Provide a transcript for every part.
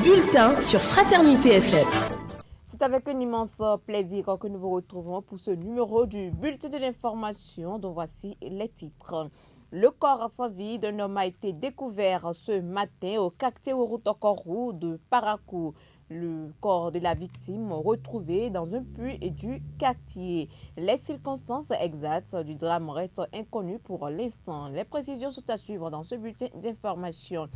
bulletin sur Fraternité FM. C'est avec un immense plaisir que nous vous retrouvons pour ce numéro du bulletin de l'information dont voici les titres. Le corps sans vie d'un homme a été découvert ce matin au Cacté-Orotokorou de Parakou. Le corps de la victime retrouvé dans un puits du quartier. Les circonstances exactes du drame restent inconnues pour l'instant. Les précisions sont à suivre dans ce bulletin d'information.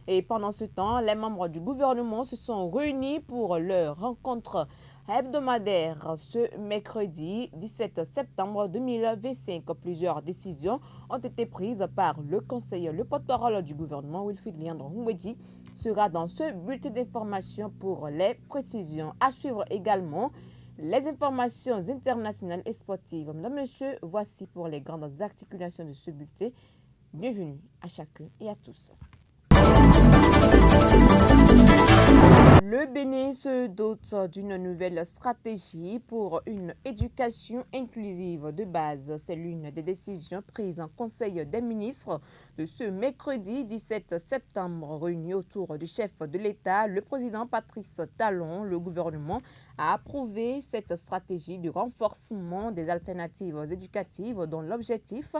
Et pendant ce temps, les membres du gouvernement se sont réunis pour leur rencontre hebdomadaire ce mercredi 17 septembre 2025. Plusieurs décisions ont été prises par le conseiller. Le porte-parole du gouvernement, Wilfried Léandre Ngwedi, sera dans ce bulletin d'information pour les précisions. À suivre également les informations internationales et sportives. Mesdames, Messieurs, voici pour les grandes articulations de ce bulletin. Bienvenue à chacun et à tous. Le Bénin se dote d'une nouvelle stratégie pour une éducation inclusive de base. C'est l'une des décisions prises en Conseil des ministres de ce mercredi 17 septembre. Réunis autour du chef de l'État, le président Patrice Talon, le gouvernement a approuvé cette stratégie de renforcement des alternatives éducatives dont l'objectif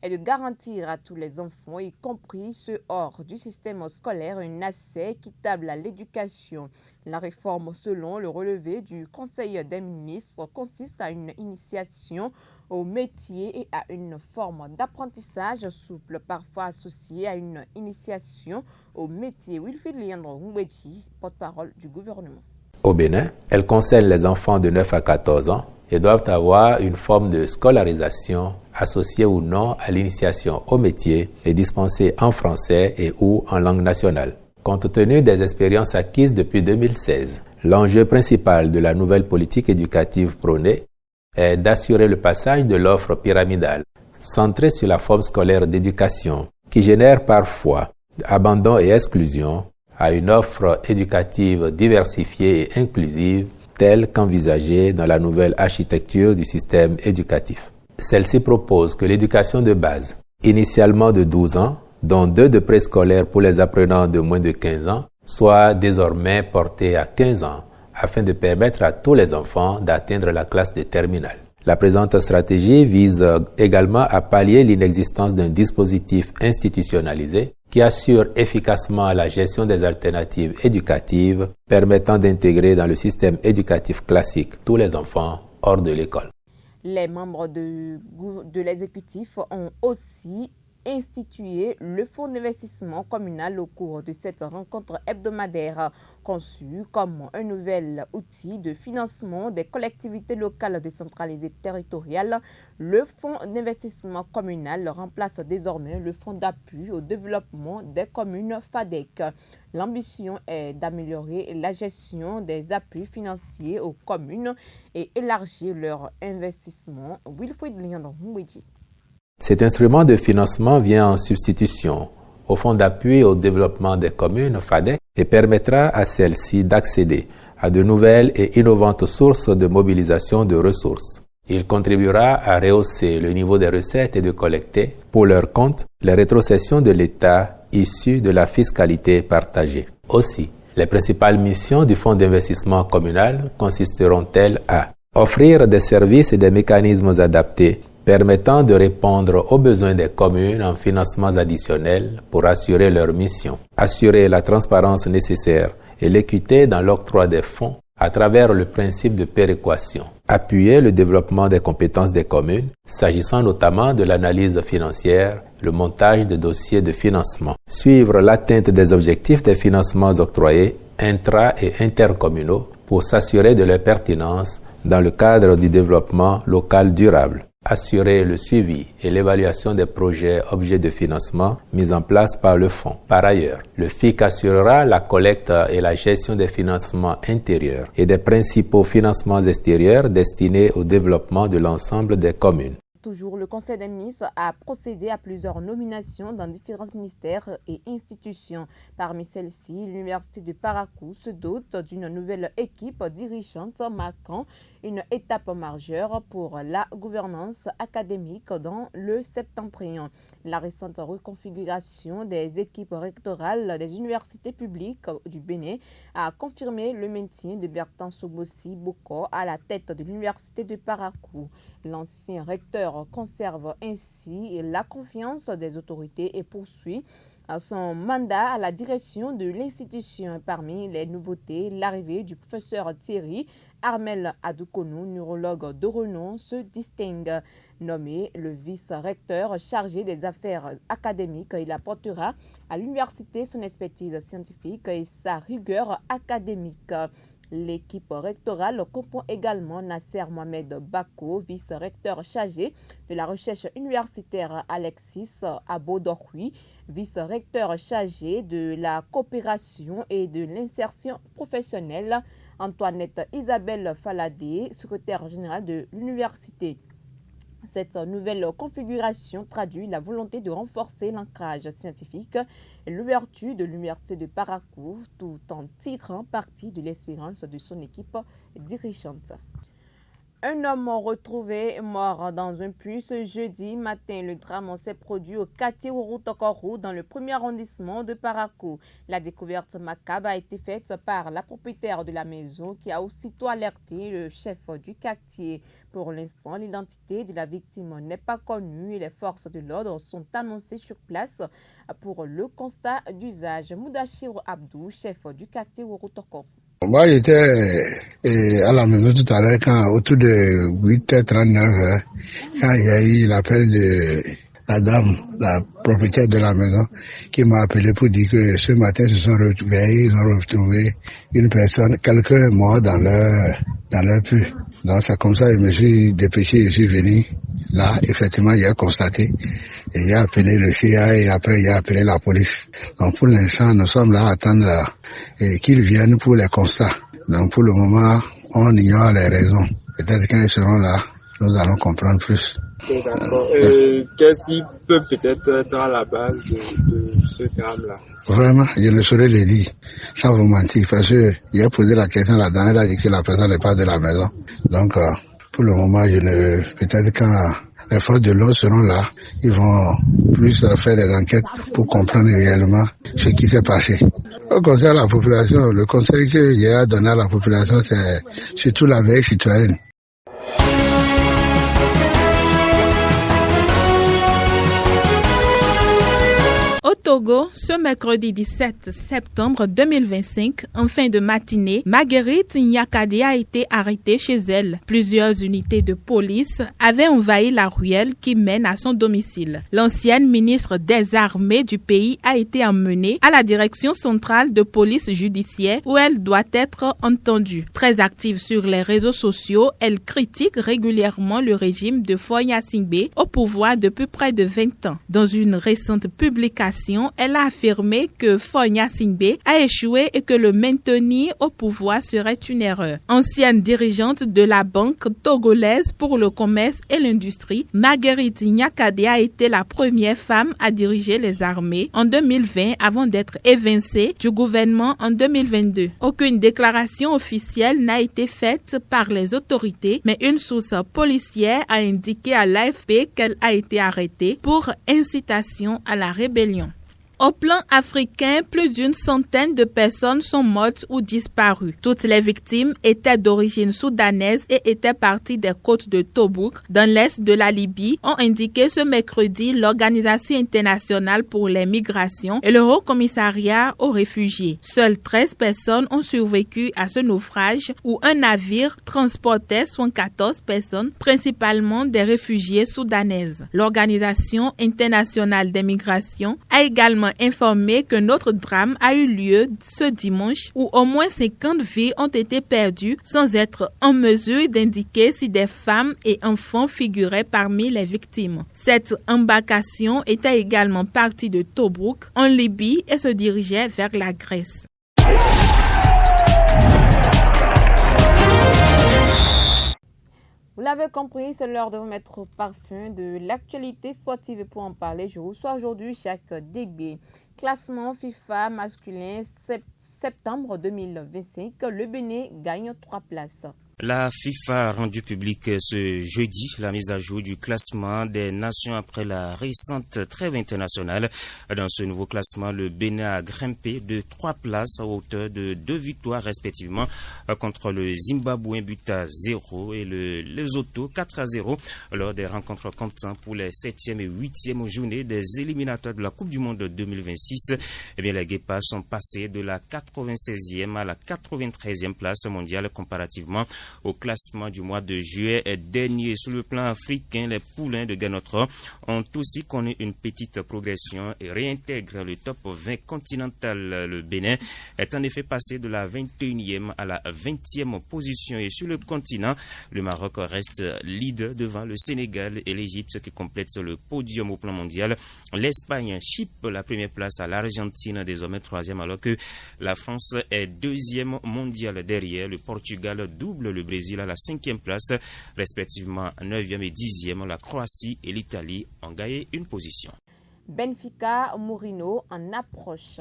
est de garantir à tous les enfants, y compris ceux hors du système scolaire, un accès équitable à l'éducation. La réforme, selon le relevé du Conseil des ministres, consiste à une initiation au métier et à une forme d'apprentissage souple, parfois associée à une initiation au métier. Wilfried Léandre Ngwedi, porte-parole du gouvernement. Au Bénin, elle concerne les enfants de 9 à 14 ans et doivent avoir une forme de scolarisation associée ou non à l'initiation au métier et dispensée en français et ou en langue nationale. Compte tenu des expériences acquises depuis 2016, l'enjeu principal de la nouvelle politique éducative prônée est d'assurer le passage de l'offre pyramidale, centrée sur la forme scolaire d'éducation, qui génère parfois abandon et exclusion, à une offre éducative diversifiée et inclusive, telle qu'envisagée dans la nouvelle architecture du système éducatif. Celle-ci propose que l'éducation de base, initialement de 12 ans, dont 2 de préscolaire pour les apprenants de moins de 15 ans, soit désormais portée à 15 ans, afin de permettre à tous les enfants d'atteindre la classe de terminale. La présente stratégie vise également à pallier l'inexistence d'un dispositif institutionnalisé qui assure efficacement la gestion des alternatives éducatives permettant d'intégrer dans le système éducatif classique tous les enfants hors de l'école. Les membres de l'exécutif ont aussi institué le fonds d'investissement communal au cours de cette rencontre hebdomadaire conçue comme un nouvel outil de financement des collectivités locales décentralisées territoriales. Le fonds d'investissement communal remplace désormais le fonds d'appui au développement des communes FADEC. L'ambition est d'améliorer la gestion des appuis financiers aux communes et élargir leur investissement. Wilfried Léandre Ngwedi. Cet instrument de financement vient en substitution au fonds d'appui au développement des communes FADEC et permettra à celles-ci d'accéder à de nouvelles et innovantes sources de mobilisation de ressources. Il contribuera à rehausser le niveau des recettes et de collecter, pour leur compte, les rétrocessions de l'État issues de la fiscalité partagée. Aussi, les principales missions du fonds d'investissement communal consisteront-elles à offrir des services et des mécanismes adaptés permettant de répondre aux besoins des communes en financements additionnels pour assurer leur mission, assurer la transparence nécessaire et l'équité dans l'octroi des fonds à travers le principe de péréquation, appuyer le développement des compétences des communes, s'agissant notamment de l'analyse financière, le montage de dossiers de financement, suivre l'atteinte des objectifs des financements octroyés intra- et intercommunaux pour s'assurer de leur pertinence dans le cadre du développement local durable. Assurer le suivi et l'évaluation des projets objets de financement mis en place par le fonds. Par ailleurs, le FIC assurera la collecte et la gestion des financements intérieurs et des principaux financements extérieurs destinés au développement de l'ensemble des communes. Toujours, le Conseil des ministres a procédé à plusieurs nominations dans différents ministères et institutions. Parmi celles-ci, l'Université de Parakou se dote d'une nouvelle équipe dirigeante marquant une étape majeure pour la gouvernance académique dans le septentrion. La récente reconfiguration des équipes rectorales des universités publiques du Bénin a confirmé le maintien de Bertin Sobossi Boko à la tête de l'université de Parakou. L'ancien recteur conserve ainsi la confiance des autorités et poursuit son mandat à la direction de l'institution. Parmi les nouveautés, l'arrivée du professeur Thierry Armel Adoukonou, neurologue de renom, se distingue. Nommé le vice-recteur chargé des affaires académiques, il apportera à l'université son expertise scientifique et sa rigueur académique. L'équipe rectorale comprend également Nasser Mohamed Bako, vice-recteur chargé de la recherche universitaire, Alexis Abodokwi, vice-recteur chargé de la coopération et de l'insertion professionnelle, Antoinette Isabelle Faladé, secrétaire générale de l'université. Cette nouvelle configuration traduit la volonté de renforcer l'ancrage scientifique et l'ouverture de l'université de Parakou tout en tirant parti de l'expérience de son équipe dirigeante. Un homme retrouvé mort dans un puits ce jeudi matin. Le drame s'est produit au quartier Ouroutokorou dans le premier arrondissement de Parakou. La découverte macabre a été faite par la propriétaire de la maison qui a aussitôt alerté le chef du quartier. Pour l'instant, l'identité de la victime n'est pas connue et les forces de l'ordre sont annoncées sur place pour le constat d'usage. Moudachir Abdou, chef du quartier Ouroutokorou. Moi, j'étais à la maison tout à l'heure autour de 8h39, quand il y a eu l'appel de la dame, la propriétaire de la maison, qui m'a appelé pour dire que ce matin, ils se sont réveillés, ils ont retrouvé une personne, quelqu'un mort dans leur puits. Donc, c'est comme ça, je me suis dépêché, je suis venu. Là, effectivement, il a constaté. Et il a appelé le CIA et après, il a appelé la police. Donc, pour l'instant, nous sommes là à attendre qu'ils viennent pour les constats. Donc, pour le moment, on ignore les raisons. Peut-être quand ils seront là, nous allons comprendre plus. Okay, d'accord. Qu'est-ce qui peut peut-être être à la base de ce drame-là? Vraiment, je ne saurais le dire, sans vous mentir, parce que j'ai posé la question là-dedans, elle a dit que la personne n'est pas de la maison. Donc, pour le moment, peut-être quand les forces de l'ordre seront là, ils vont plus faire des enquêtes pour comprendre réellement ce qui s'est passé. Au conseil à la population, le conseil que j'ai donné à la population, c'est surtout la veille citoyenne. Au Togo, ce mercredi 17 septembre 2025, en fin de matinée, Marguerite Nyakadé a été arrêtée chez elle. Plusieurs unités de police avaient envahi la ruelle qui mène à son domicile. L'ancienne ministre des Armées du pays a été emmenée à la direction centrale de police judiciaire où elle doit être entendue. Très active sur les réseaux sociaux, elle critique régulièrement le régime de Faure Gnassingbé au pouvoir depuis près de 20 ans. Dans une récente publication, elle a affirmé que Faure Gnassingbé a échoué et que le maintenir au pouvoir serait une erreur. Ancienne dirigeante de la Banque togolaise pour le commerce et l'industrie, Marguerite Nyakadé a été la première femme à diriger les armées en 2020 avant d'être évincée du gouvernement en 2022. Aucune déclaration officielle n'a été faite par les autorités, mais une source policière a indiqué à l'AFP qu'elle a été arrêtée pour incitation à la rébellion. Au plan africain, plus d'une centaine de personnes sont mortes ou disparues. Toutes les victimes étaient d'origine soudanaise et étaient parties des côtes de Tobrouk, dans l'est de la Libye, ont indiqué ce mercredi l'Organisation internationale pour les migrations et le Haut Commissariat aux réfugiés. Seules 13 personnes ont survécu à ce naufrage où un navire transportait 114 personnes, principalement des réfugiés soudanaises. L'Organisation internationale des migrations a également informé qu'un autre drame a eu lieu ce dimanche où au moins 50 vies ont été perdues sans être en mesure d'indiquer si des femmes et enfants figuraient parmi les victimes. Cette embarcation était également partie de Tobrouk en Libye et se dirigeait vers la Grèce. Vous l'avez compris, c'est l'heure de vous mettre au parfum de l'actualité sportive. Et pour en parler, je reçois aujourd'hui Jacques Dégbé. Classement FIFA masculin septembre 2025, le Bénin gagne 3 places. La FIFA a rendu public ce jeudi la mise à jour du classement des nations après la récente trêve internationale. Dans ce nouveau classement, le Bénin a grimpé de 3 places à hauteur de 2 victoires respectivement contre le Zimbabwe but à 0 et le Lesotho 4-0 lors des rencontres comptant pour les 7e et 8e journées des éliminatoires de la Coupe du Monde 2026. Eh bien, les Guépards sont passés de la 96e à la 93e place mondiale comparativement au classement du mois de juillet dernier. Sur le plan africain, les poulains de Ganotro ont aussi connu une petite progression et réintègrent le top 20 continental. Le Bénin est en effet passé de la 21e à la 20e position et sur le continent, le Maroc reste leader devant le Sénégal et l'Égypte qui complètent le podium au plan mondial. L'Espagne chippe la première place à l'Argentine, désormais 3e, alors que la France est 2e mondiale derrière. Le Portugal double le Brésil à la 5e place, respectivement 9e et 10e. La Croatie et l'Italie ont gagné une position. Benfica Mourinho en approche.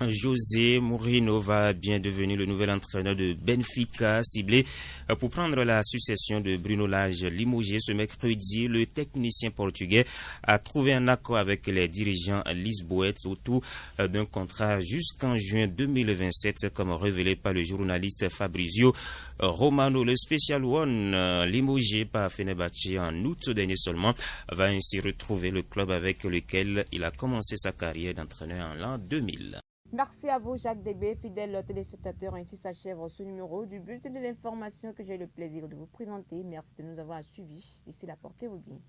José Mourinho va bien devenir le nouvel entraîneur de Benfica, ciblé pour prendre la succession de Bruno Lage limogé ce mercredi. Le technicien portugais a trouvé un accord avec les dirigeants lisboètes autour d'un contrat jusqu'en juin 2027, comme révélé par le journaliste Fabrizio Romano. Le Special One, limogé par Fenerbahçe en août dernier seulement, va ainsi retrouver le club avec lequel il a commencé sa carrière d'entraîneur en l'an 2000. Merci à vous, Jacques Débé, fidèles téléspectateurs. Ainsi s'achève ce numéro du bulletin de l'information que j'ai le plaisir de vous présenter. Merci de nous avoir suivis. D'ici là, portez-vous bien.